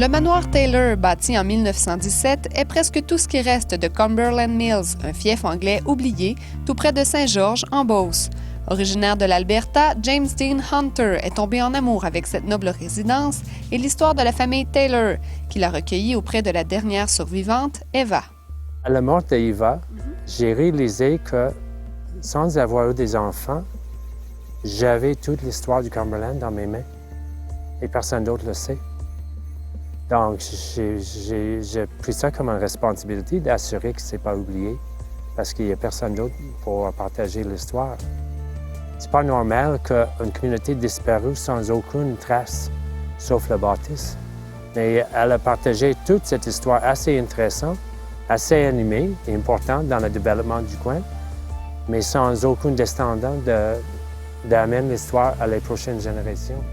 Le manoir Taylor, bâti en 1917, est presque tout ce qui reste de Cumberland Mills, un fief anglais oublié, tout près de Saint-Georges, en Beauce. Originaire de l'Alberta, James Dean Hunter est tombé en amour avec cette noble résidence et l'histoire de la famille Taylor, qu'il a recueillie auprès de la dernière survivante, Eva. À la mort d'Eva, j'ai réalisé que, sans avoir eu des enfants, j'avais toute l'histoire du Cumberland dans mes mains et personne d'autre le sait. Donc, j'ai pris ça comme une responsabilité d'assurer que ce n'est pas oublié parce qu'il n'y a personne d'autre pour partager l'histoire. C'est pas normal qu'une communauté disparue sans aucune trace, sauf la bâtisse. Mais elle a partagé toute cette histoire assez intéressante, assez animée et importante dans le développement du coin, mais sans aucun descendant d'amener l'histoire à les prochaines générations.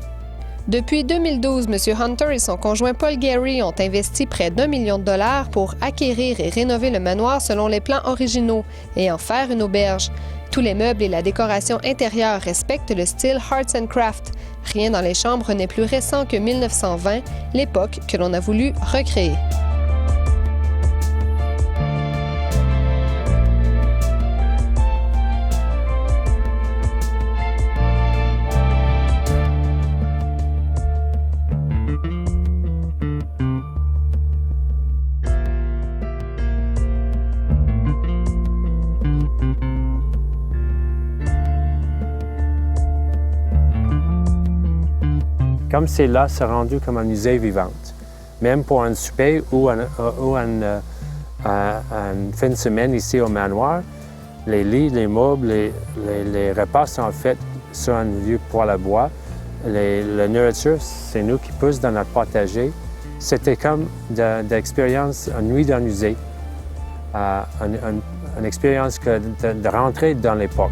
Depuis 2012, M. Hunter et son conjoint Paul Gary ont investi près d'1 million de dollars pour acquérir et rénover le manoir selon les plans originaux et en faire une auberge. Tous les meubles et la décoration intérieure respectent le style Arts and Crafts. Rien dans les chambres n'est plus récent que 1920, l'époque que l'on a voulu recréer. Comme c'est là, c'est rendu comme un musée vivant. Même pour un souper ou une fin de semaine ici au manoir, les lits, les meubles, les repas sont faits sur un vieux poêle à bois. La nourriture, c'est nous qui poussons dans notre potager. C'était comme d'expérience, une nuit d'un musée, une expérience de rentrer dans l'époque.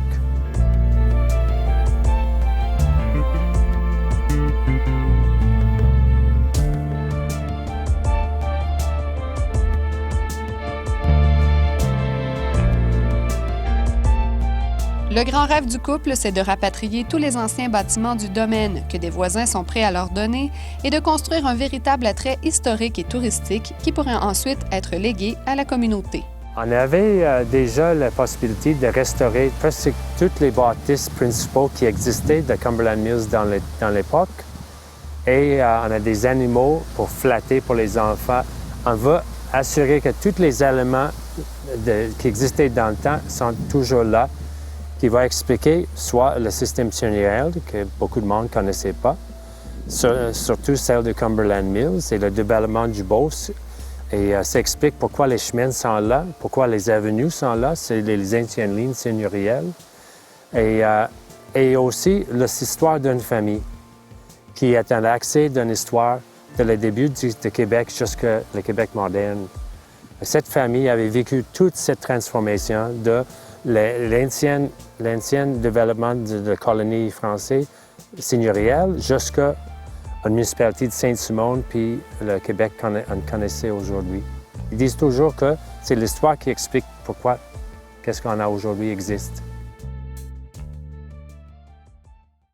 Le grand rêve du couple, c'est de rapatrier tous les anciens bâtiments du domaine que des voisins sont prêts à leur donner et de construire un véritable attrait historique et touristique qui pourrait ensuite être légué à la communauté. On avait déjà la possibilité de restaurer presque toutes les bâtisses principaux qui existaient de Cumberland Mills dans l'époque. Et on a des animaux pour flatter pour les enfants. On va assurer que tous les éléments qui existaient dans le temps sont toujours là, qui va expliquer soit le système seigneurial, que beaucoup de monde ne connaissait pas, surtout celle de Cumberland Mills et le développement du Beauce. Et ça explique pourquoi les chemins sont là, pourquoi les avenues sont là, c'est les anciennes lignes seigneuriales. Et aussi l'histoire d'une famille, qui est un accès d'une histoire de le début du Québec jusqu'au Québec moderne. Cette famille avait vécu toute cette transformation de l'ancien développement de la colonie française seigneuriale jusqu'à une municipalité de Sainte-Simone puis le Québec qu'on connaissait aujourd'hui. Ils disent toujours que c'est l'histoire qui explique pourquoi qu'est-ce qu'on a aujourd'hui existe.